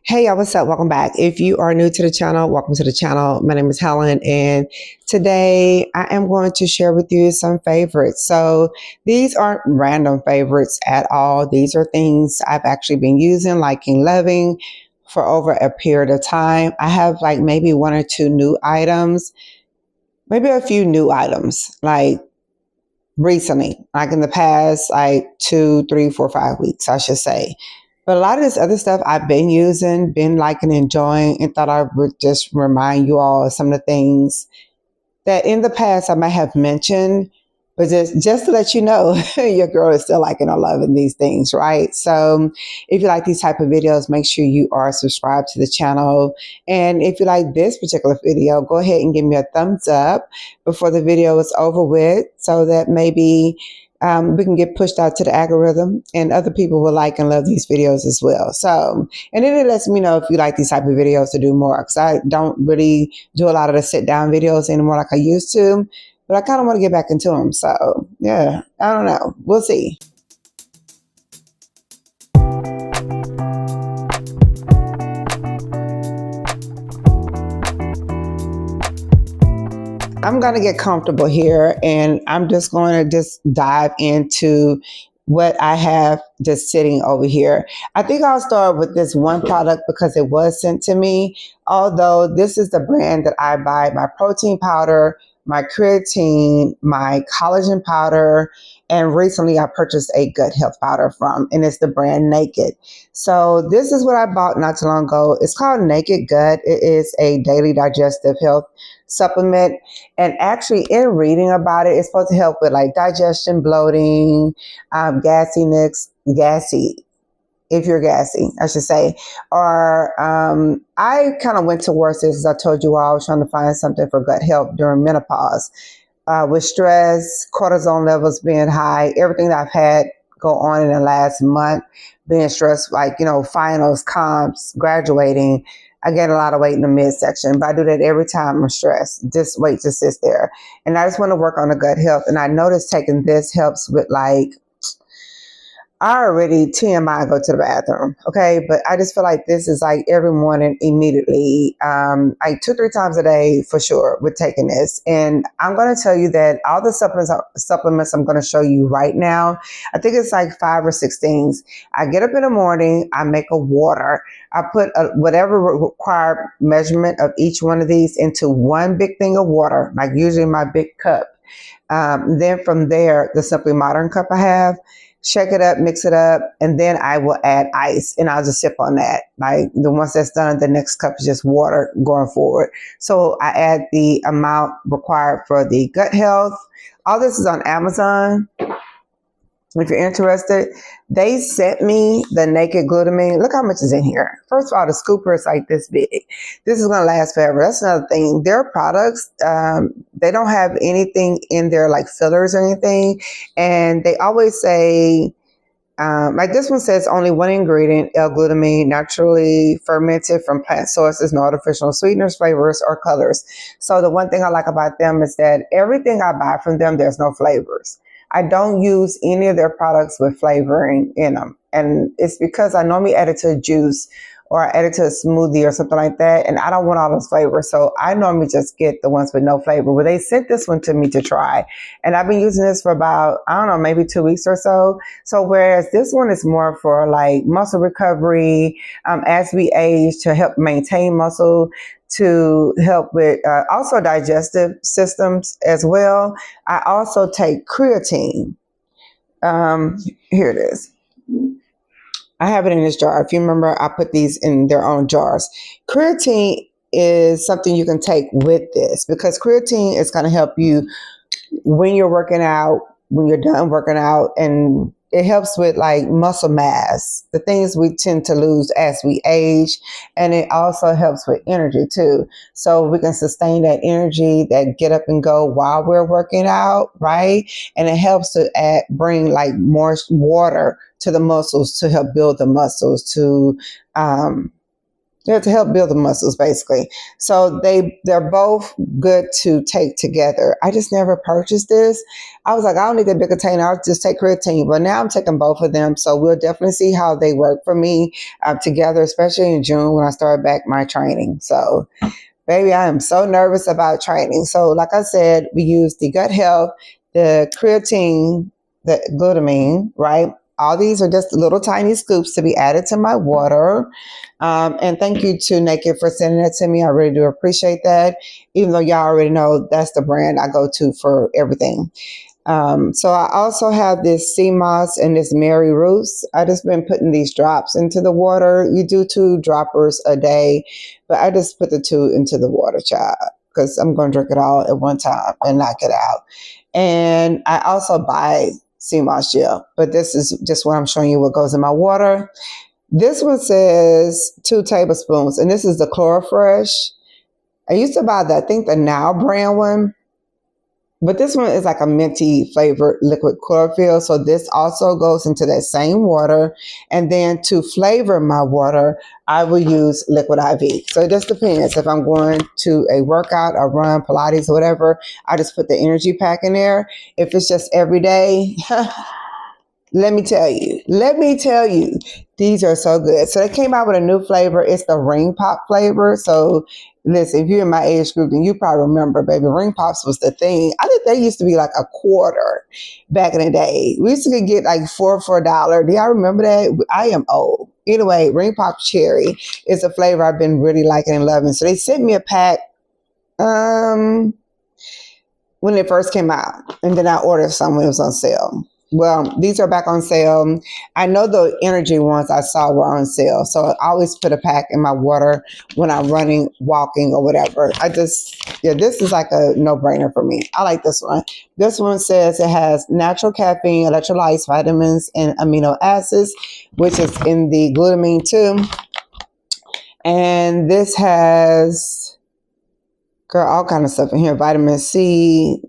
Hey, y'all, what's up? Welcome back. If you are new to the channel, welcome to the channel. My name is Helen, and today I am going to share with you some favorites. So these aren't random favorites at all. These are things I've actually been using, liking, loving for over a period of time. I have like maybe one or two new items, maybe a few new items, like recently, like in the past, like 2, 3, 4, 5 weeks, I should say. But a lot of this other stuff I've been using, been liking, enjoying, and thought I would just remind you all of some of the things that in the past I might have mentioned, but just to let you know, your girl is still liking or loving these things, right? So if you like these type of videos, make sure you are subscribed to the channel. And if you like this particular video, go ahead and give me a thumbs up before the video is over with, so that maybe we can get pushed out to the algorithm and other people will like and love these videos as well. So, and then it lets me know if you like these type of videos to do more, because I don't really do a lot of the sit down videos anymore like I used to, but I kind of want to get back into them. So yeah, I don't know. We'll see. I'm going to get comfortable here, and I'm just going to just dive into what I have just sitting over here. I think I'll start with this one product because it was sent to me, although this is the brand that I buy my protein powder, my creatine, my collagen powder, and recently I purchased a gut health powder from, and it's the brand Naked. So this is what I bought not too long ago. It's called Nakedgut. It is a daily digestive health supplement. And actually in reading about it, it's supposed to help with like digestion, bloating, gassy, if you're gassy, I should say. Or I kind of went towards this, as I told you all, I was trying to find something for gut health during menopause. With stress, cortisol levels being high, everything that I've had go on in the last month, being stressed, like, finals, comps, graduating, I gain a lot of weight in the midsection, but I do that every time I'm stressed. Just weight just sits there. And I just want to work on the gut health. And I noticed taking this helps with I already TMI go to the bathroom, okay? But I just feel like this is like every morning immediately, like 2-3 times a day for sure with taking this. And I'm going to tell you that all the supplements I'm going to show you right now, I think it's like 5 or 6 things. I get up in the morning, I make a water, I put whatever required measurement of each one of these into one big thing of water, like usually my big cup. Then from there, the Simply Modern cup I have, shake it up, mix it up, and then I will add ice, and I'll just sip on that. Like once that's done, the next cup is just water going forward. So I add the amount required for the gut health. All this is on Amazon. If you're interested, they sent me the Naked Glutamine. Look how much is in here. First of all, the scooper is like this big. This is going to last forever. That's another thing. Their products, they don't have anything in there like fillers or anything. And they always say, like this one says only one ingredient, L-glutamine, naturally fermented from plant sources, no artificial sweeteners, flavors, or colors. So the one thing I like about them is that everything I buy from them, there's no flavors. I don't use any of their products with flavoring in them. And it's because I normally add it to a juice or I add it to a smoothie or something like that. And I don't want all those flavors. So I normally just get the ones with no flavor. But they sent this one to me to try. And I've been using this for about, I don't know, maybe 2 weeks or so. So whereas this one is more for like muscle recovery, as we age, to help maintain muscle, to help with also digestive systems as well. I also take creatine. Here it is. I have it in this jar. If you remember, I put these in their own jars. Creatine is something you can take with this because creatine is going to help you when you're working out, when you're done working out, and it helps with like muscle mass, the things we tend to lose as we age. And it also helps with energy too. So we can sustain that energy, that get up and go while we're working out, right? And it helps to bring like more water to the muscles to help build the muscles, to Yeah, to help build the muscles, basically. So they're both good to take together. I just never purchased this. I was like, I don't need that big container. I'll just take creatine. But now I'm taking both of them. So we'll definitely see how they work for me together, especially in June when I start back my training. So baby, I am so nervous about training. So like I said, we use the gut health, the creatine, the glutamine, right? All these are just little tiny scoops to be added to my water. And thank you to Naked for sending that to me. I really do appreciate that. Even though y'all already know that's the brand I go to for everything. So I also have this sea moss and this Mary Roots. I just been putting these drops into the water. You do 2 droppers a day, but I just put the 2 into the water, child, because I'm going to drink it all at one time and knock it out. And I also buy sea moss gel, but this is just what I'm showing you what goes in my water. This one says 2 tablespoons, and this is the Chlorofresh. I used to buy I think the Now brand one. But this one is like a minty flavored liquid chlorophyll. So this also goes into that same water. And then to flavor my water, I will use Liquidiv. So it just depends. If I'm going to a workout or run, Pilates, or whatever, I just put the energy pack in there. If it's just every day, let me tell you, these are so good. So they came out with a new flavor. It's the ring pop flavor. So listen, if you're in my age group, then you probably remember, baby, ring pops was the thing. I think they used to be like a quarter back in the day. We used to get like 4 for $1. Do y'all remember that? I am old. Anyway, ring pop cherry is a flavor I've been really liking and loving. So they sent me a pack when it first came out, and then I ordered some when it was on sale. Well, these are back on sale. I know the energy ones I saw were on sale. So I always put a pack in my water when I'm running, walking, or whatever. This is like a no-brainer for me. I like this one. This one says it has natural caffeine, electrolytes, vitamins, and amino acids, which is in the glutamine too. And this has, girl, all kind of stuff in here. Vitamin C,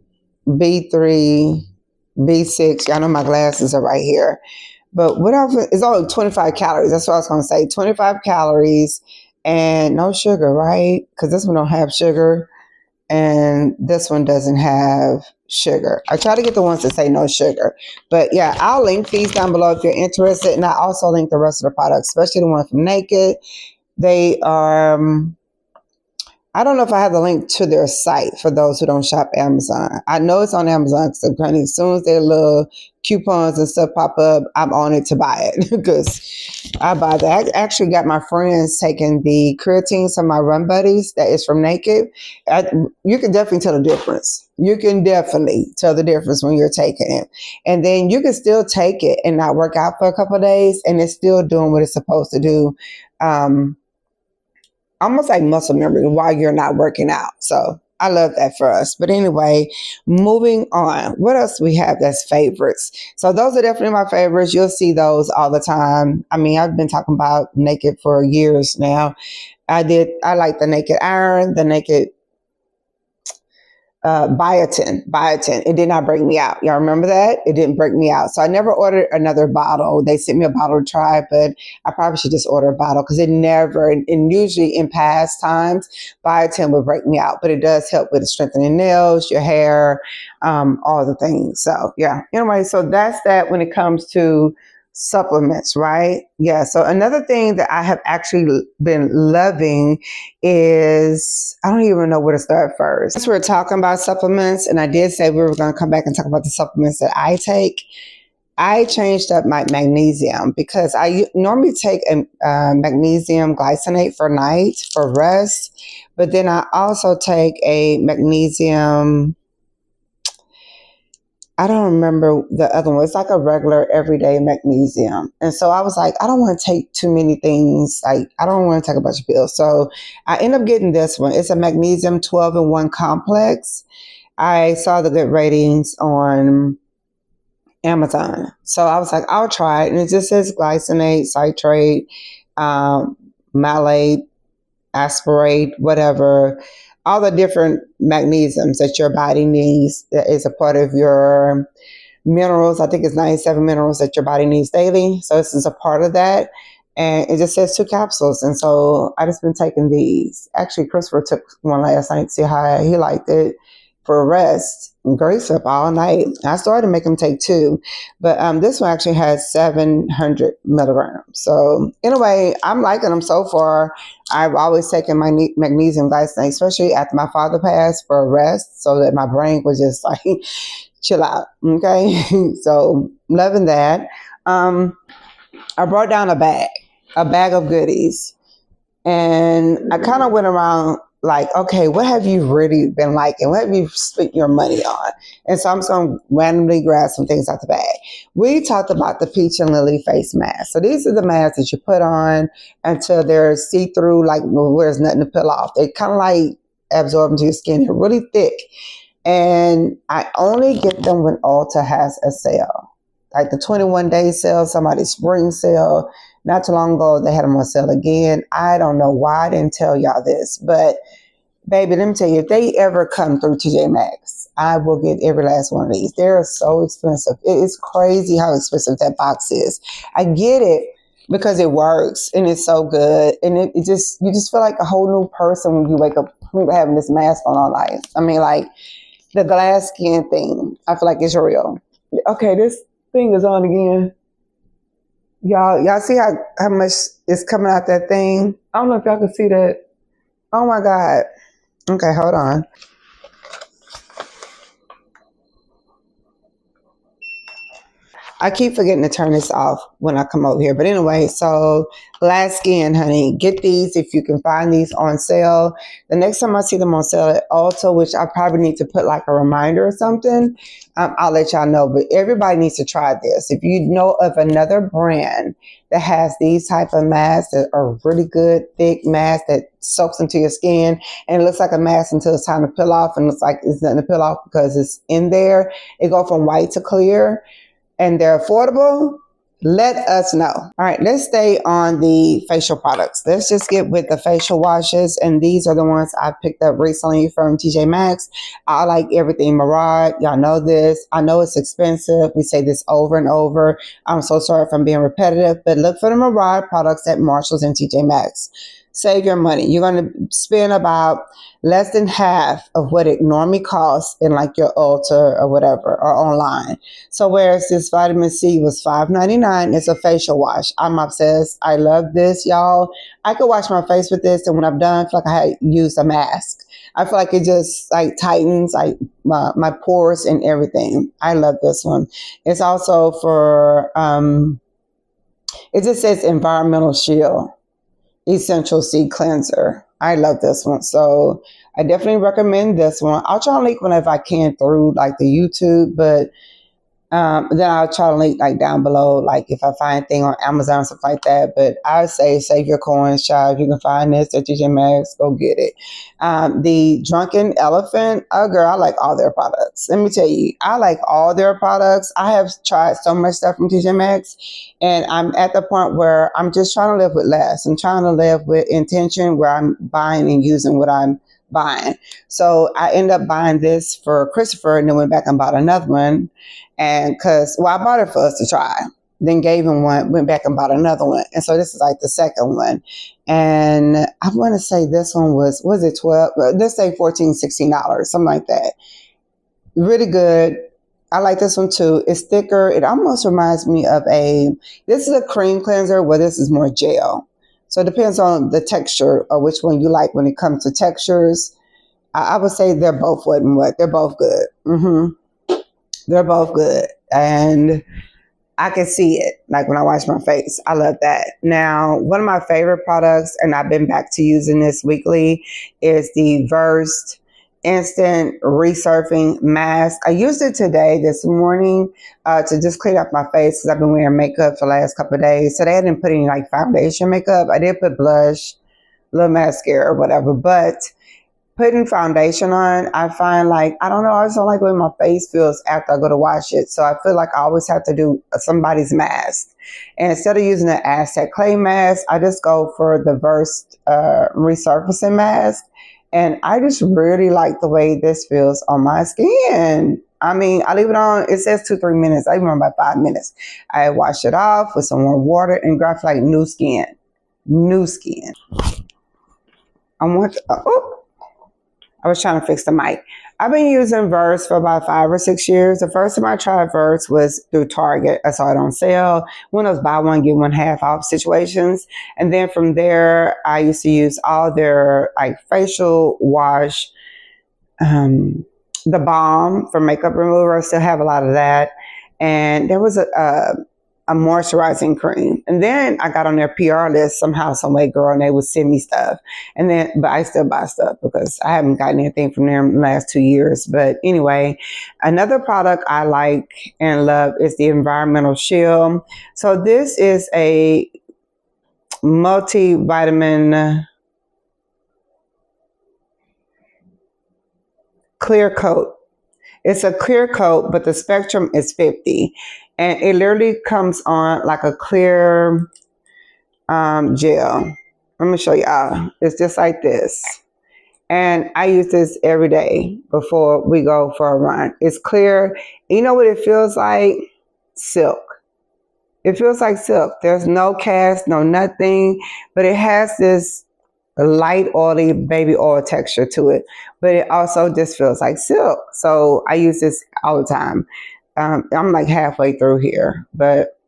B3, B6. Y'all know my glasses are right here. But whatever, it's only 25 calories. That's what I was going to say. 25 calories and no sugar, right? Because this one don't have sugar and this one doesn't have sugar. I try to get the ones that say no sugar. But yeah, I'll link these down below if you're interested. And I also link the rest of the products, especially the one from Naked. They are... I don't know if I have the link to their site for those who don't shop Amazon. I know it's on Amazon because as soon as their little coupons and stuff pop up, I'm on it to buy it because I buy that. I actually got my friends taking the creatine, some of my run buddies that is from Naked. You can definitely tell the difference. You can definitely tell the difference when you're taking it. And then you can still take it and not work out for a couple of days and it's still doing what it's supposed to do. Almost like muscle memory while you're not working out. So I love that for us. But anyway, moving on. What else we have that's favorites? So those are definitely my favorites. You'll see those all the time. I mean, I've been talking about Naked for years now. I like the Naked Iron, the Naked biotin. It did not break me out. Y'all remember that? It didn't break me out. So I never ordered another bottle. They sent me a bottle to try, but I probably should just order a bottle because it never, and usually in past times, biotin would break me out, but it does help with strengthening nails, your hair, all the things. So yeah. Anyway, so that's that when it comes to supplements, right? Yeah. So another thing that I have actually been loving is, I don't even know where to start first. Since we're talking about supplements, and I did say we were going to come back and talk about the supplements that I take, I changed up my magnesium because I normally take a magnesium glycinate for night for rest, but then I also take a magnesium, I don't remember the other one. It's like a regular everyday magnesium. And so I was like, I don't want to take too many things. Like, I don't want to take a bunch of pills. So I end up getting this one. It's a magnesium 12-in-1 complex. I saw the good ratings on Amazon. So I was like, I'll try it. And it just says glycinate, citrate, malate, aspartate, whatever. All the different magnesiums that your body needs that is a part of your minerals. I think it's 97 minerals that your body needs daily. So this is a part of that. and it just says 2 capsules. And so I just been taking these. Actually, Christopher took one last night to see how he liked it for rest. Great slept all night. I started to make him take 2, but this one actually has 700 milligrams. So anyway, I'm liking them so far. I've always taken my magnesium glycinate, especially after my father passed, for rest, so that my brain was just like chill out. Okay, so loving that. I brought down a bag of goodies, and I kind of went around like, okay, what have you really been liking? What have you spent your money on? And so I'm just going to randomly grab some things out the bag. We talked about the peach and lily face mask. So these are the masks that you put on until they're see-through, like where there's nothing to peel off. They kind of like absorb into your skin. They're really thick. And I only get them when Ulta has a sale. Like the 21-day sale, somebody's spring sale. Not too long ago, they had them on sale again. I don't know why I didn't tell y'all this, but baby, let me tell you, if they ever come through TJ Maxx, I will get every last one of these. They're so expensive. It is crazy how expensive that box is. I get it because it works and it's so good. And you just feel like a whole new person when you wake up having this mask on all night. I mean, like the glass skin thing, I feel like it's real. Okay, this thing is on again. Y'all see how much is coming out that thing? I don't know if y'all can see that. Oh my God. Okay, hold on. I keep forgetting to turn this off when I come over here. But anyway, so glass skin, honey, get these if you can find these on sale. The next time I see them on sale at Ulta, which I probably need to put like a reminder or something, I'll let y'all know. But everybody needs to try this. If you know of another brand that has these type of masks that are really good, thick masks that soaks into your skin and it looks like a mask until it's time to peel off and looks like it's nothing to peel off because it's in there. It go from white to clear. And they're affordable, let us know. All right, let's stay on the facial products. Let's just get with the facial washes. And these are the ones I picked up recently from TJ Maxx. I like everything Murad. Y'all know this. I know it's expensive. We say this over and over. I'm so sorry if I'm being repetitive, but look for the Murad products at Marshalls and TJ Maxx. Save your money. You're going to spend about less than half of what it normally costs in like your Ulta or whatever or online. So whereas this vitamin C was $5.99, it's a facial wash. I'm obsessed. I love this, y'all. I could wash my face with this, and when I'm done, I feel like I had used a mask. I feel like it just like tightens like my pores and everything. I love this one. It's also for it just says environmental shield. Essential C cleanser. I love this one. So I definitely recommend this one. I'll try to link one if I can through like the YouTube, but then I'll try to link like down below, like if I find anything on Amazon, stuff like that. But I say save your coins, child. If you can find this at TJ Maxx, go get it. The Drunken Elephant, oh girl, I like all their products. Let me tell you, I like all their products. I have tried so much stuff from TJ Maxx, and I'm at the point where I'm just trying to live with less. I'm trying to live with intention, where I'm buying and using what I'm buying. So I end up buying this for Christopher, and then went back and bought another one. And I bought it for us to try, then gave him one, went back and bought another one. And so this is like the second one. And I want to say this one was it 12? Let's say $14, $16, something like that. Really good. I like this one too. It's thicker. It almost reminds me of this is a cream cleanser where this is more gel. So it depends on the texture or which one you like when it comes to textures. I would say they're both what and what. They're both good. They're both good. And I can see it, like when I wash my face. I love that. Now, one of my favorite products, and I've been back to using this weekly, is the Versed Instant Resurfing Mask. I used it this morning, to just clean up my face because I've been wearing makeup for the last couple of days. Today I didn't put any like foundation makeup. I did put blush, a little mascara or whatever, but putting foundation on, I find like, I don't know, I just don't like the way my face feels after I go to wash it. So I feel like I always have to do somebody's mask. And instead of using the Aztec clay mask, I just go for the Versed resurfacing mask. And I just really like the way this feels on my skin. I mean, I leave it on, it says 2-3 minutes. I leave it on about 5 minutes. I wash it off with some warm water and grab like new skin. New skin. I was trying to fix the mic. I've been using Verse for about 5 or 6 years. The first time I tried Verse was through Target. I saw it on sale. One of those buy one, get one half off situations. And then from there, I used to use all their like facial wash, the balm for makeup remover. I still have a lot of that. And there was a moisturizing cream. And then I got on their PR list somehow, some way, girl, and they would send me stuff. And then, but I still buy stuff because I haven't gotten anything from them in the last 2 years. But anyway, another product I like and love is the Environmental Shield. So this is a multivitamin clear coat. It's a clear coat, but the spectrum is 50. And it literally comes on like a clear gel. Let me show y'all. It's just like this. And I use this every day before we go for a run. It's clear. You know what it feels like? Silk. It feels like silk. There's no cast, no nothing, but it has this light, oily baby oil texture to it. But it also just feels like silk. So I use this all the time. I'm like halfway through here, but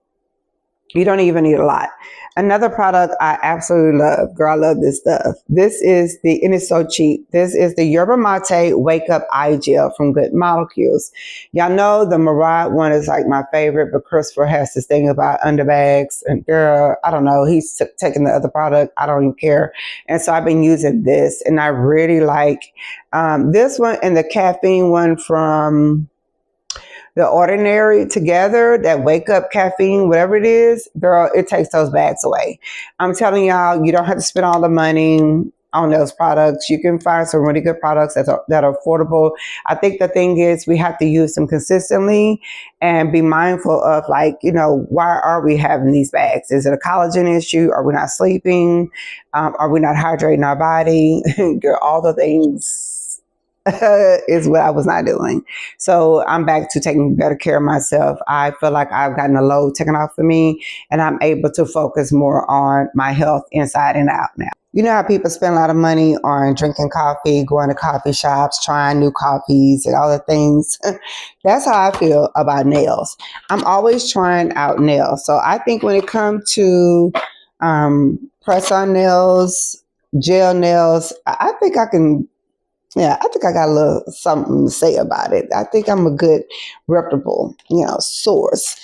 you don't even need a lot. Another product I absolutely love, girl, I love this stuff. This is and it's so cheap. This is the Yerba Mate Wake Up Eye Gel from Good Molecules. Y'all know the Murad one is like my favorite, but Christopher has this thing about underbags. And girl, I don't know, he's taking the other product. I don't even care. And so I've been using this, and I really like this one and the caffeine one from The Ordinary together, that wake up caffeine, whatever it is, girl, it takes those bags away. I'm telling y'all, you don't have to spend all the money on those products. You can find some really good products that are affordable. I think the thing is we have to use them consistently and be mindful of, like, you know, why are we having these bags? Is it a collagen issue? Are we not sleeping? Are we not hydrating our body? Girl, all the things is what I was not doing. So I'm back to taking better care of myself. I feel like I've gotten a load taken off of me, and I'm able to focus more on my health inside and out now. You know how people spend a lot of money on drinking coffee, going to coffee shops, trying new coffees and all the things. That's how I feel about nails. I'm always trying out nails. So I think when it comes to press-on nails, gel nails, I think I can. Yeah, I think I got a little something to say about it. I think I'm a good, reputable, source.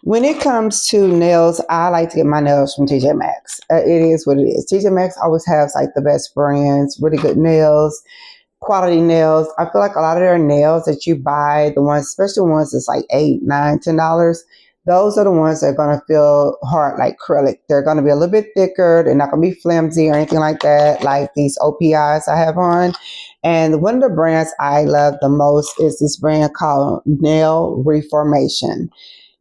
When it comes to nails, I like to get my nails from TJ Maxx. It is what it is. TJ Maxx always has like the best brands, really good nails, quality nails. I feel like a lot of their nails that you buy, the ones, especially ones that's like $8, $9, $10, those are the ones that are going to feel hard like acrylic. They're going to be a little bit thicker. They're not going to be flimsy or anything like that, like these OPIs I have on. And one of the brands I love the most is this brand called Nail Reformation.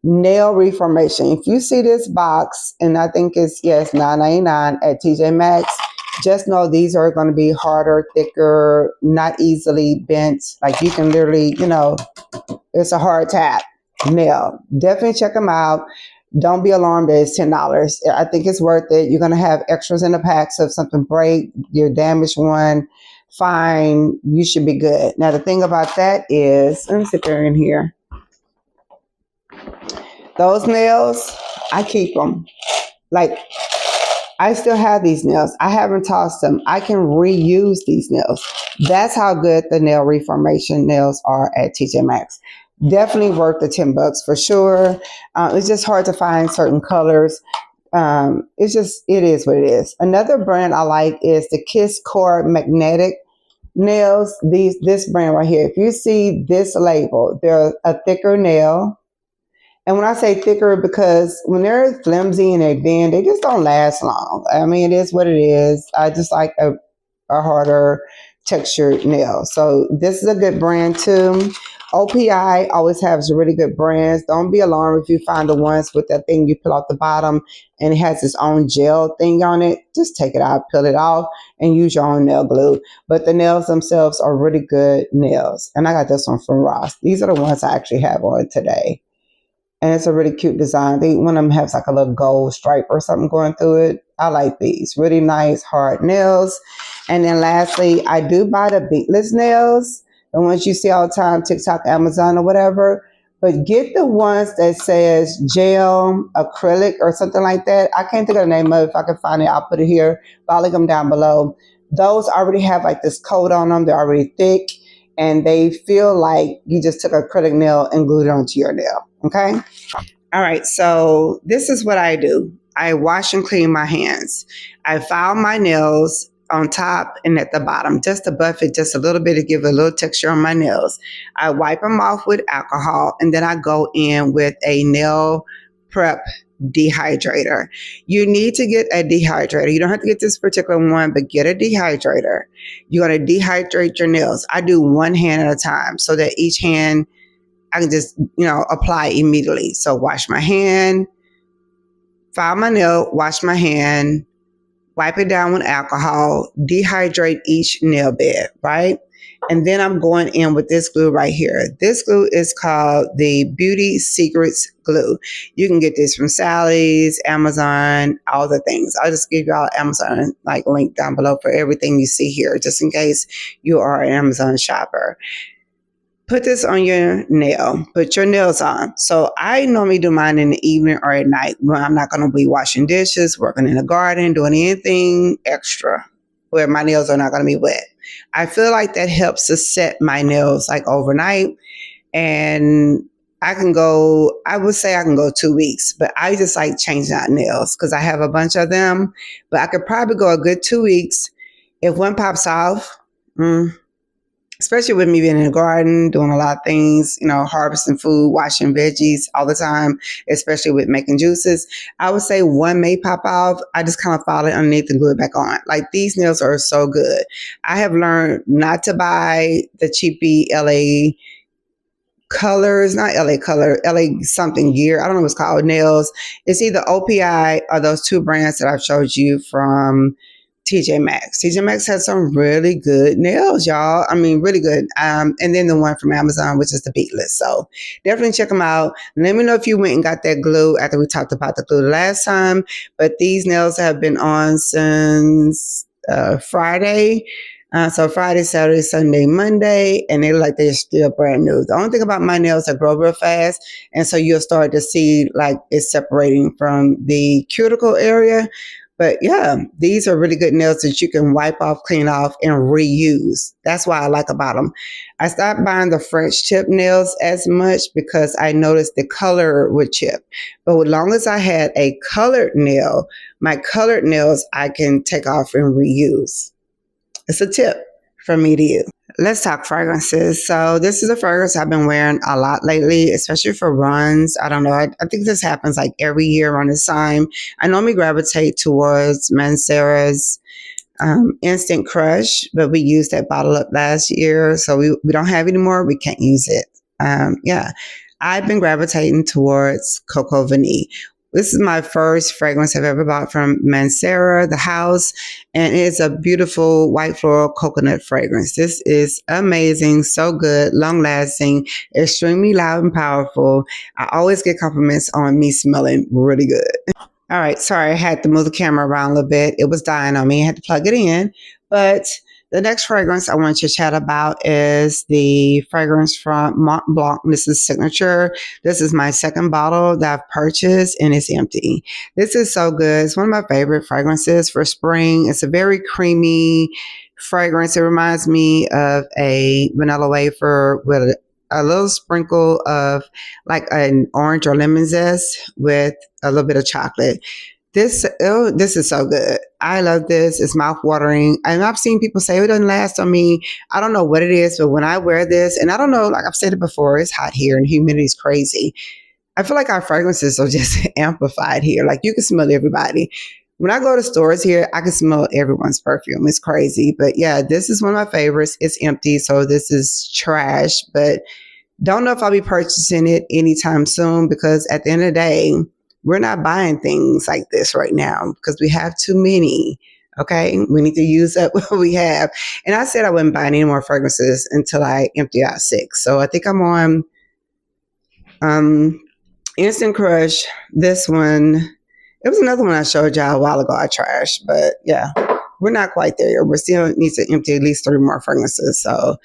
Nail Reformation. If you see this box, and I think it's, yes, $9.99 at TJ Maxx, just know these are going to be harder, thicker, not easily bent. Like you can literally, it's a hard tap nail. Definitely check them out. Don't be alarmed that it's $10. I think it's worth it. You're going to have extras in the pack, so if something break, your damaged one, fine, you should be good. Now the thing about that is, let me sit there in here. Those nails, I keep them. Like, I still have these nails. I haven't tossed them. I can reuse these nails. That's how good the Nail Reformation nails are at TJ Maxx. Definitely worth the $10 for sure. It's just hard to find certain colors. It is what it is. Another brand I like is the Kiss Core Magnetic nails. This brand right here. If you see this label, they're a thicker nail. And when I say thicker, because when they're flimsy and they bend, they just don't last long. I mean, it is what it is. I just like a harder textured nail. So this is a good brand too. OPI always has really good brands. Don't be alarmed if you find the ones with that thing you peel off the bottom and it has its own gel thing on it. Just take it out, peel it off, and use your own nail glue. But the nails themselves are really good nails. And I got this one from Ross. These are the ones I actually have on today. And it's a really cute design. One of them has like a little gold stripe or something going through it. I like these. Really nice, hard nails. And then lastly, I do buy the beadless nails. The ones you see all the time, TikTok, Amazon, or whatever. But get the ones that says gel, acrylic, or something like that. I can't think of the name of it. If I can find it, I'll put it here. But I'll link them down below. Those already have like this coat on them. They're already thick. And they feel like you just took an acrylic nail and glued it onto your nail. Okay? All right. So this is what I do. I wash and clean my hands. I file my nails on top and at the bottom, just to buff it just a little bit to give a little texture on my nails. I wipe them off with alcohol, and then I go in with a nail prep dehydrator. You need to get a dehydrator. You don't have to get this particular one, but get a dehydrator. You're going to dehydrate your nails. I do one hand at a time so that each hand I can just, apply immediately. So wash my hand, file my nail, wash my hand, wipe it down with alcohol, dehydrate each nail bed, right? And then I'm going in with this glue right here. This glue is called the Beauty Secrets glue. You can get this from Sally's, Amazon, all the things. I'll just give y'all Amazon link down below for everything you see here, just in case you are an Amazon shopper. Put this on your nail. Put your nails on. So I normally do mine in the evening or at night when I'm not going to be washing dishes, working in the garden, doing anything extra where my nails are not going to be wet. I feel like that helps to set my nails overnight. And I would say I can go 2 weeks, but I just like changing out nails because I have a bunch of them. But I could probably go a good 2 weeks. If one pops off, especially with me being in the garden, doing a lot of things, harvesting food, washing veggies all the time, especially with making juices, I would say one may pop off. I just kind of file it underneath and glue it back on. These nails are so good. I have learned not to buy the cheapy LA colors, not LA color, LA something gear. I don't know what's called nails. It's either OPI or those two brands that I've showed you from TJ Maxx. TJ Maxx has some really good nails, y'all. I mean, really good. And then the one from Amazon, which is the beadless. So definitely check them out. Let me know if you went and got that glue after we talked about the glue the last time. But these nails have been on since Friday. So Friday, Saturday, Sunday, Monday, and they look like they're still brand new. The only thing about my nails, they grow real fast. And so you'll start to see it's separating from the cuticle area. But yeah, these are really good nails that you can wipe off, clean off, and reuse. That's why I like about them. I stopped buying the French tip nails as much because I noticed the color would chip. But as long as I had a colored nail, my colored nails I can take off and reuse. It's a tip from me to you. Let's talk fragrances. So this is a fragrance I've been wearing a lot lately, especially for runs. I don't know. I think this happens every year around this time. I normally gravitate towards Mancera's Instant Crush, but we used that bottle up last year. So we don't have it anymore. We can't use it. I've been gravitating towards Coco Vanille. This is my first fragrance I've ever bought from Mancera, the house, and it's a beautiful white floral coconut fragrance. This is amazing, so good, long-lasting, extremely loud and powerful. I always get compliments on me smelling really good. All right, sorry, I had to move the camera around a little bit. It was dying on me. I had to plug it in, but the next fragrance I want to chat about is the fragrance from Mont Blanc. This is Signature. This is my second bottle that I've purchased, and it's empty. This is so good. It's one of my favorite fragrances for spring. It's a very creamy fragrance. It reminds me of a vanilla wafer with a little sprinkle of an orange or lemon zest with a little bit of chocolate. This is so good. I love this. It's mouth-watering. And I've seen people say it doesn't last on me. I don't know what it is, but when I wear this, and I don't know, I've said it before, it's hot here and humidity is crazy. I feel like our fragrances are just amplified here. You can smell everybody. When I go to stores here, I can smell everyone's perfume. It's crazy. But yeah, this is one of my favorites. It's empty, so this is trash. But Don't know if I'll be purchasing it anytime soon, because at the end of the day, we're not buying things like this right now because we have too many. Okay, we need to use up what we have. And I said I wouldn't buy any more fragrances until I empty out 6. So I think I'm on Instant Crush. This one, it was another one I showed y'all a while ago I trashed, but yeah, we're not quite there. We still need to empty at least 3 more fragrances. So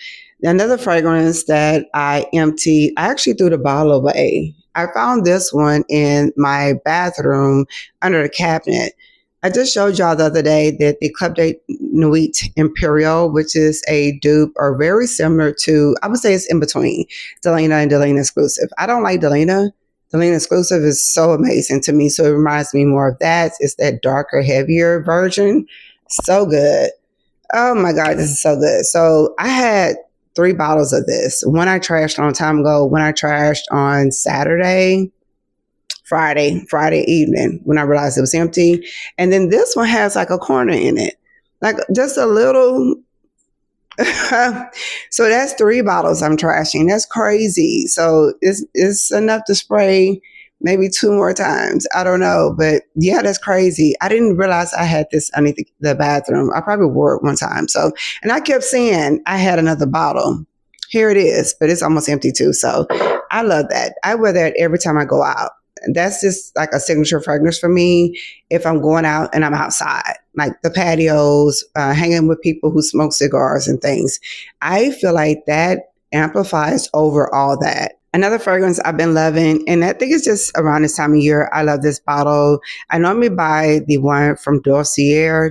another fragrance that I emptied, I actually threw the bottle away. I found this one in my bathroom under the cabinet. I just showed y'all the other day that the Club de Nuit Imperial, which is a dupe or very similar to, I would say it's in between Delina and Delina Exclusive. I don't like Delina. Delina Exclusive is so amazing to me, so it reminds me more of that. It's that darker, heavier version. So good. Oh my God, this is so good. So I had 3 bottles of this. One I trashed a long time ago, one I trashed on Friday evening when I realized it was empty. And then this one has like a corner in it, like just a little. So that's 3 bottles I'm trashing. That's crazy. So it's enough to spray maybe 2 more times. I don't know, but yeah, that's crazy. I didn't realize I had this underneath the bathroom. I probably wore it one time. So, and I kept saying I had another bottle. Here it is, but it's almost empty too. So I love that. I wear that every time I go out. That's just like a signature fragrance for me if I'm going out and I'm outside, like the patios, hanging with people who smoke cigars and things. I feel like that amplifies over all that. Another fragrance I've been loving, and I think it's just around this time of year, I love this bottle. I normally buy the one from Dossier,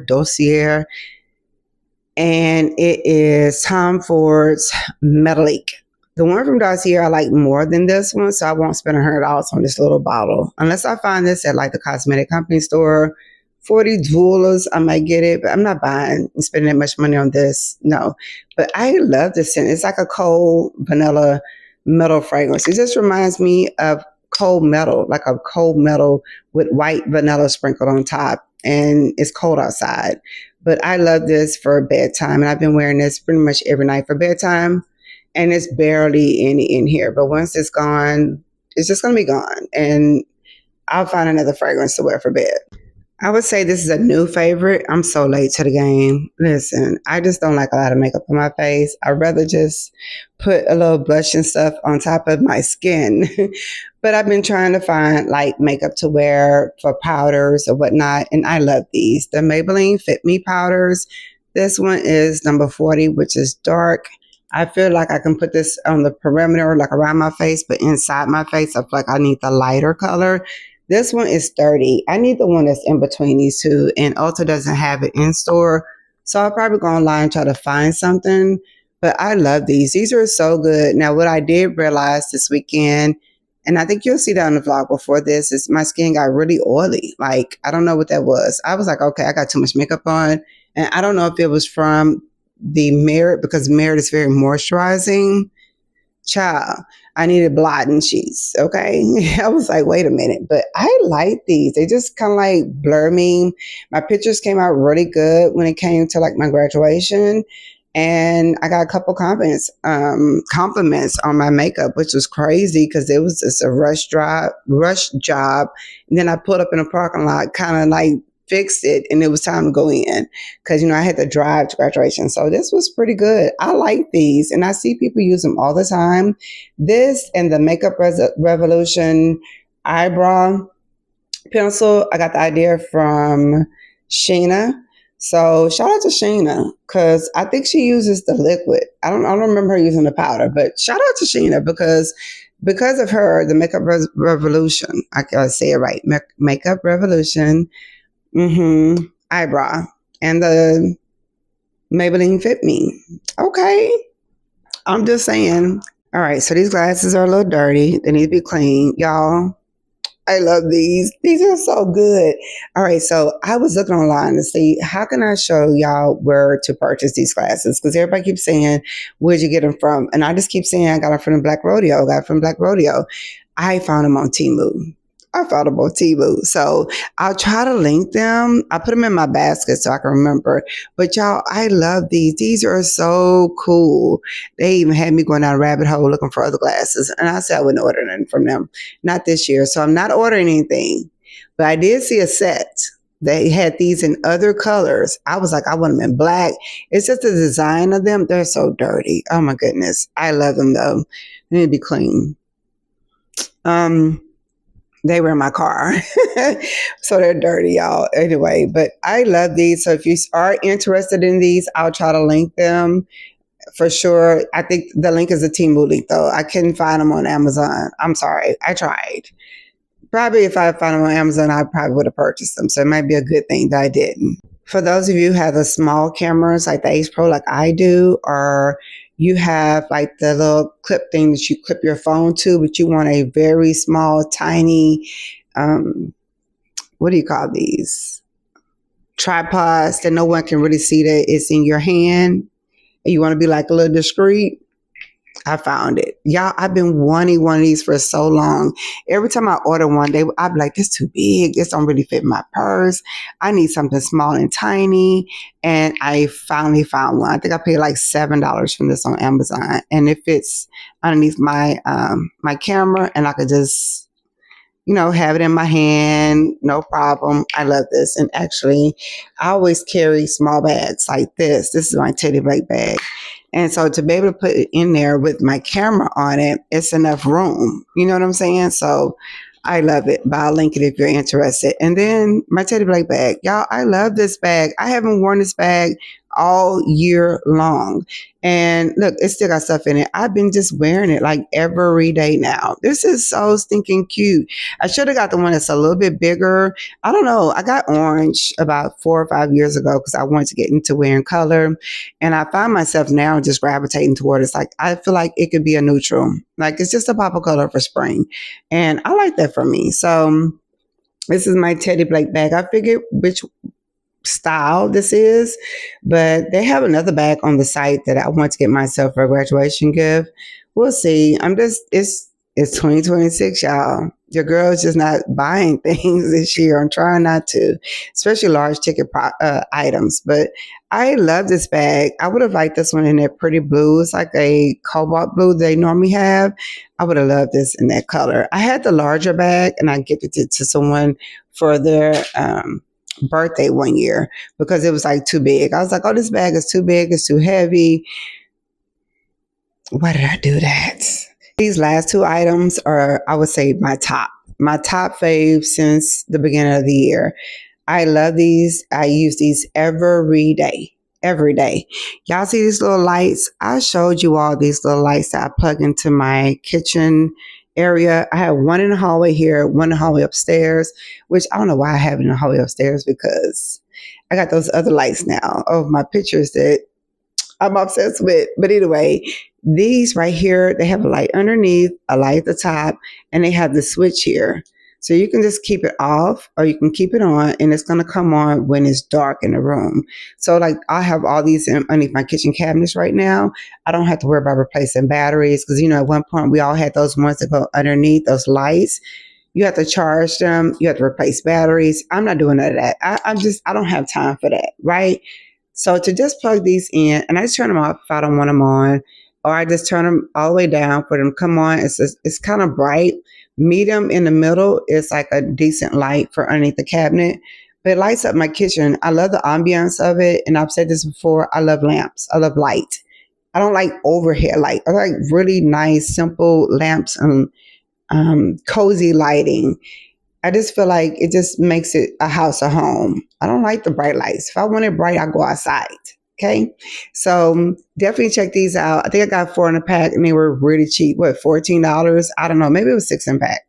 and it is Tom Ford's Metallic. The one from Dossier I like more than this one, so I won't spend $100 on this little bottle. Unless I find this at like the cosmetic company store, $40, I might get it, but I'm not buying and spending that much money on this. No, but I love this scent. It's like a cold vanilla metal fragrance. It just reminds me of cold metal, like a cold metal with white vanilla sprinkled on top, and it's cold outside. But I love this for bedtime, and I've been wearing this pretty much every night for bedtime. And it's barely any in here. But once it's gone, it's just going to be gone. And I'll find another fragrance to wear for bed. I would say this is a new favorite. I'm so late to the game. Listen, I just don't like a lot of makeup on my face. I'd rather just put a little blush and stuff on top of my skin. But I've been trying to find like makeup to wear for powders or whatnot. And I love these. The Maybelline Fit Me powders. This one is number 40, which is dark. I feel like I can put this on the perimeter, like around my face, but inside my face, I feel like I need the lighter color. This one is 30. I need the one that's in between these two, and Ulta doesn't have it in store. So I'll probably go online and try to find something, but I love these. These are so good. Now, what I did realize this weekend, and I think you'll see that on the vlog before this, is my skin got really oily. Like, I don't know what that was. I was like, okay, I got too much makeup on, and I don't know if it was from the Merit, because Merit is very moisturizing. Child, I needed blotting sheets. Okay. I was like, wait a minute, but I like these. They just kind of like blur me. My pictures came out really good when it came to like my graduation. And I got a couple compliments on my makeup, which was crazy because it was just a rush job. And then I pulled up in a parking lot, kind of like fixed it, and it was time to go in because, you know, I had to drive to graduation. So this was pretty good. I like these, and I see people use them all the time. This and the Makeup Revolution eyebrow pencil, I got the idea from Sheena. So shout out to Sheena, because I think she uses the liquid. I don't remember her using the powder, but shout out to Sheena because of her, the Makeup Revolution, I gotta say it right, Makeup Revolution eyebrow and the Maybelline Fit Me. Okay, I'm just saying. All right, so these glasses are a little dirty. They need to be clean, y'all. I love these. These are so good. All right, so I was looking online to see how can I show y'all where to purchase these glasses, because everybody keeps saying, where'd you get them from? And I just keep saying I got them from the Black Rodeo. I found them on Temu. I found them on Temu. So I'll try to link them. I put them in my basket so I can remember. But y'all, I love these. These are so cool. They even had me going down a rabbit hole looking for other glasses. And I said I wouldn't order anything from them. Not this year. So I'm not ordering anything. But I did see a set. They had these in other colors. I was like, I want them in black. It's just the design of them. They're so dirty. Oh my goodness. I love them though. They need to be clean. They were in my car. So they're dirty, y'all. Anyway, but I love these. So if you are interested in these, I'll try to link them for sure. I think the link is a Temu link though. I couldn't find them on Amazon. I'm sorry. I tried. Probably if I found them on Amazon, I probably would have purchased them. So it might be a good thing that I didn't. For those of you who have the small cameras like the Ace Pro like I do, or you have like the little clip thing that you clip your phone to, but you want a very small, tiny, what do you call these? Tripods that no one can really see that it's in your hand. And you want to be like a little discreet. I found it. Y'all, I've been wanting one of these for so long. Every time I order one, I'd be like, this too big. This don't really fit my purse. I need something small and tiny. And I finally found one. I think I paid like $7 from this on Amazon. And it fits underneath my my camera, and I could just, you know, have it in my hand. No problem. I love this. And actually, I always carry small bags like this. This is my teddy bear bag. And so to be able to put it in there with my camera on it, it's enough room. You know what I'm saying? So I love it. But I'll link it if you're interested. And then my teddy bear bag. Y'all, I love this bag. I haven't worn this bag all year long. And look, it still got stuff in it. I've been just wearing it like every day now. This is so stinking cute. I should have got the one that's a little bit bigger. I don't know. I got orange about 4 or 5 years ago because I wanted to get into wearing color. And I find myself now just gravitating toward it. It's like, I feel like it could be a neutral. Like it's just a pop of color for spring. And I like that for me. So this is my teddy bear bag. I figured which style this is, but they have another bag on the site that I want to get myself for a graduation gift. We'll see. It's 2026, y'all. Your girl's just not buying things this year. I'm trying not to, especially large ticket items. But I love this bag. I would have liked this one in that pretty blue. It's like a cobalt blue they normally have. I would have loved this in that color. I had the larger bag, and I gifted it to someone for their birthday one year because it was like too big. I was like, oh, this bag is too big. It's too heavy. Why did I do that? These last two items are, I would say, my top fave since the beginning of the year. I love these. I use these every day. Y'all see these little lights? I showed you all these little lights that I plug into my kitchen area. I have one in the hallway here, one in the hallway upstairs, which I don't know why I have it in the hallway upstairs because I got those other lights now of my pictures that I'm obsessed with. But anyway, these right here, they have a light underneath, a light at the top, and they have the switch here. So you can just keep it off or you can keep it on, and it's going to come on when it's dark in the room. So like I have all these underneath my kitchen cabinets right now. I don't have to worry about replacing batteries because, you know, at one point we all had those ones that go underneath those lights. You have to charge them. You have to replace batteries. I'm not doing none of that. I don't have time for that, right? So to just plug these in, and I just turn them off if I don't want them on, or I just turn them all the way down for them to come on. It's kind of bright. Medium in the middle is like a decent light for underneath the cabinet, but it lights up my kitchen. I love the ambiance of it. And I've said this before. I love lamps. I love light. I don't like overhead light. I like really nice, simple lamps and cozy lighting. I just feel like it just makes it a house, a home. I don't like the bright lights. If I want it bright, I go outside. Okay. So definitely check these out. I think I got 4 in a pack and they were really cheap. What, $14? I don't know. Maybe it was 6 in a pack.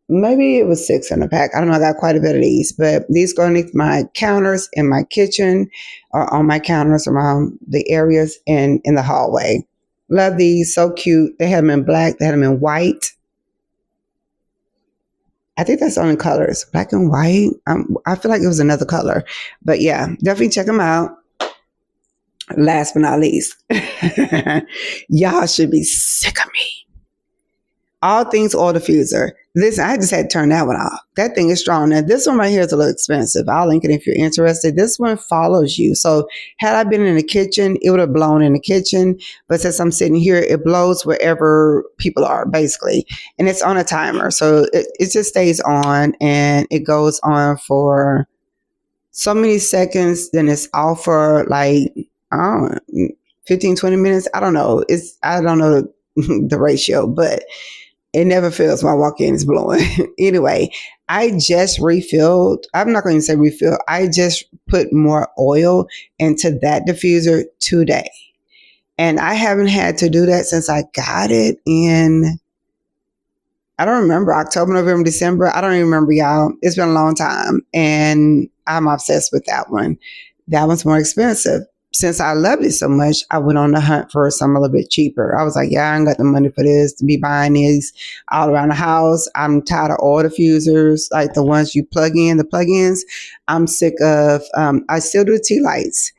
Maybe it was 6 in a pack. I don't know. I got quite a bit of these, but these go underneath my counters in my kitchen or on my counters around the areas in the hallway. Love these. So cute. They have them in black. They had them in white. I think that's the only colors, black and white. I feel like it was another color, but yeah, definitely check them out. Last but not least, y'all should be sick of me. All things oil diffuser. Listen, I just had to turn that one off. That thing is strong. Now, this one right here is a little expensive. I'll link it if you're interested. This one follows you. So had I been in the kitchen, it would have blown in the kitchen. But since I'm sitting here, it blows wherever people are, basically. And it's on a timer. So it just stays on, and it goes on for so many seconds. Then it's off for like, I don't know, 15, 20 minutes. I don't know. I don't know the ratio, but it never fails when I walk in, it's blowing. Anyway, I just refilled. I'm not going to say refill. I just put more oil into that diffuser today. And I haven't had to do that since I got it in, I don't remember, October, November, December. I don't even remember, y'all. It's been a long time. And I'm obsessed with that one. That one's more expensive. Since I loved it so much, I went on the hunt for something a little bit cheaper. I was like, yeah, I ain't got the money for this, to be buying these all around the house. I'm tired of oil diffusers, like the ones you plug in, the plug-ins. I'm sick of, I still do tea lights.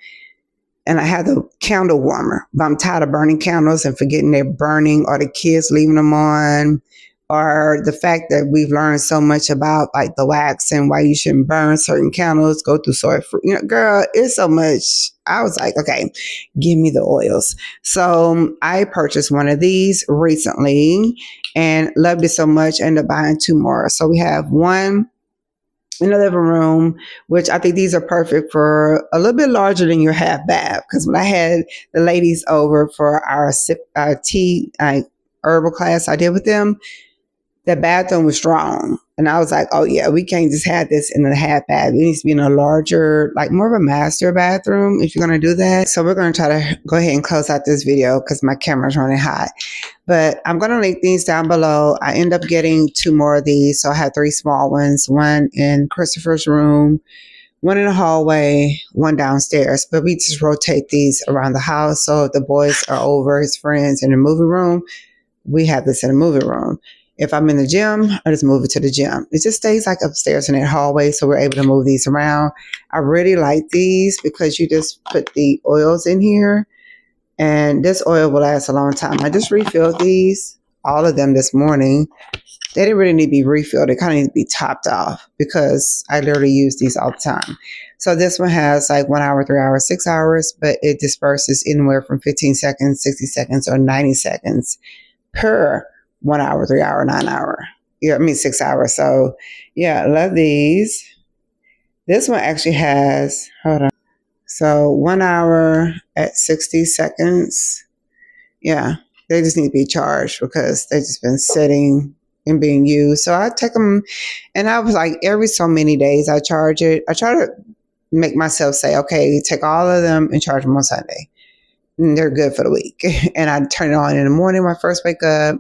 And I have the candle warmer, but I'm tired of burning candles and forgetting they're burning, or the kids leaving them on, or the fact that we've learned so much about like the wax and why you shouldn't burn certain candles, go through soy fruit. You know, girl, it's so much. I was like, okay, give me the oils. So I purchased one of these recently and loved it so much. I ended up buying 2 more. So we have one in the living room, which I think these are perfect for a little bit larger than your half bath. Because when I had the ladies over for our tea herbal class I did with them, the bathroom was strong. And I was like, oh yeah, we can't just have this in a half bath. It needs to be in a larger, like more of a master bathroom if you're going to do that. So we're going to try to go ahead and close out this video because my camera's running hot. But I'm going to link these down below. I end up getting 2 more of these. So I have 3 small ones, one in Christopher's room, one in the hallway, one downstairs. But we just rotate these around the house. So if the boys are over, his friends in the movie room, we have this in the movie room. If I'm in the gym, I just move it to the gym. It just stays like upstairs in that hallway, so we're able to move these around. I really like these because you just put the oils in here, and this oil will last a long time. I just refilled these, all of them this morning. They didn't really need to be refilled. They kind of need to be topped off because I literally use these all the time. So this one has like 1 hour, 3 hours, 6 hours, but it disperses anywhere from 15 seconds, 60 seconds, or 90 seconds per 1 hour, 3 hour, 9 hour. Yeah, I mean 6 hours. So yeah, I love these. This one actually has, hold on. So 1 hour at 60 seconds. Yeah, they just need to be charged because they've just been sitting and being used. So I take them, and I was like, every so many days I charge it. I try to make myself say, okay, take all of them and charge them on Sunday. And they're good for the week. And I turn it on in the morning when I first wake up.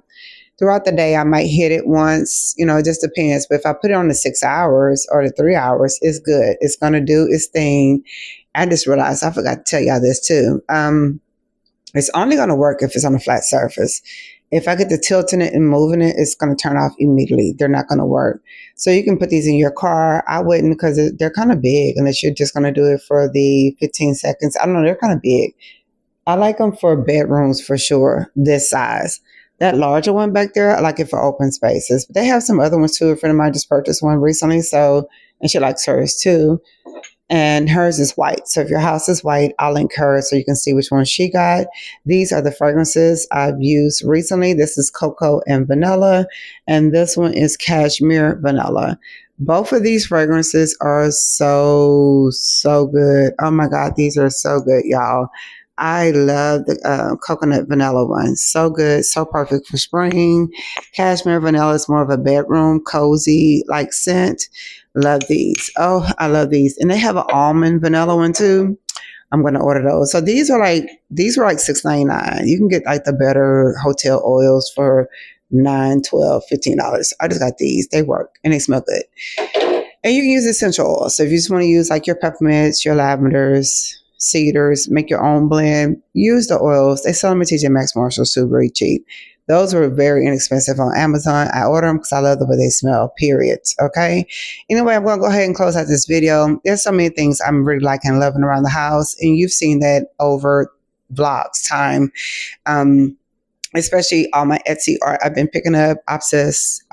Throughout the day, I might hit it once, you know, it just depends. But if I put it on the 6 hours or the 3 hours, it's good. It's going to do its thing. I just realized I forgot to tell y'all this too. It's only going to work if it's on a flat surface. If I get to tilting it and moving it, it's going to turn off immediately. They're not going to work. So you can put these in your car. I wouldn't because they're kind of big unless you're just going to do it for the 15 seconds. I don't know. They're kind of big. I like them for bedrooms for sure, this size. That larger one back there, I like it for open spaces. But they have some other ones too. A friend of mine just purchased one recently, and she likes hers too. And hers is white. So if your house is white, I'll link hers so you can see which one she got. These are the fragrances I've used recently. This is cocoa and vanilla, and this one is cashmere vanilla. Both of these fragrances are so good. Oh my God, these are so good, y'all. I love the coconut vanilla one. So good. So perfect for spring. Cashmere vanilla is more of a bedroom, cozy, like scent. Love these. Oh, I love these. And they have an almond vanilla one too. I'm going to order those. So these were like $6.99. You can get like the better hotel oils for $9, $12, $15. I just got these. They work and they smell good. And you can use essential oils. So if you just want to use like your peppermints, your lavenders, cedars, make your own blend, use the oils. They sell them at TJ Maxx, Marshalls too, very cheap. Those were very inexpensive on Amazon. I order them because I love the way they smell, period. Okay. Anyway, I'm going to go ahead and close out this video. There's so many things I'm really liking and loving around the house. And you've seen that over vlogs time. especially all my Etsy art I've been picking up. Obsessed.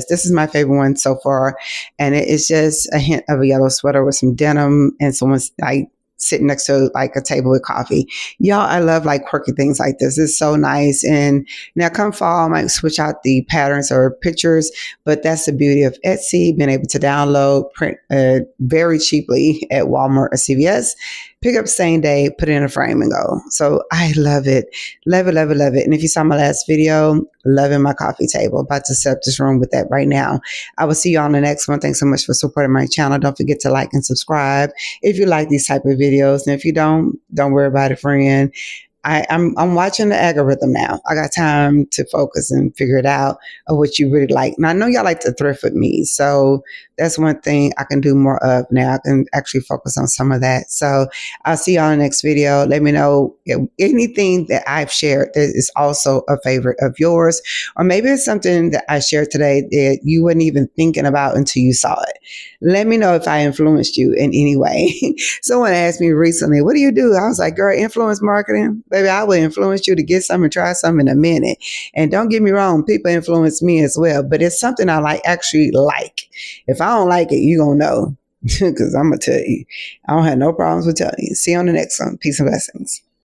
This is my favorite one so far. And it is just a hint of a yellow sweater with some denim and someone's like sitting next to like a table with coffee. Y'all, I love like quirky things like this. It's so nice. And now come fall, I might switch out the patterns or pictures, but that's the beauty of Etsy, being able to download, print very cheaply at Walmart or CVS, pick up same day, put it in a frame and go. So I love it. Love it, love it, love it. And if you saw my last video, loving my coffee table. About to set up this room with that right now. I will see you on the next one. Thanks so much for supporting my channel. Don't forget to like and subscribe if you like these type of videos. And if you don't worry about it, friend. I'm watching the algorithm now. I got time to focus and figure it out of what you really like. And I know y'all like to thrift with me. So that's one thing I can do more of now. I can actually focus on some of that. So I'll see y'all in the next video. Let me know if anything that I've shared that is also a favorite of yours. Or maybe it's something that I shared today that you weren't even thinking about until you saw it. Let me know if I influenced you in any way. Someone asked me recently, what do you do? I was like, girl, influence marketing. Baby, I will influence you to get something, try something in a minute. And don't get me wrong, people influence me as well, but it's something I actually like. If I don't like it, you're going to know, because I'm going to tell you. I don't have no problems with telling you. See you on the next one. Peace and blessings.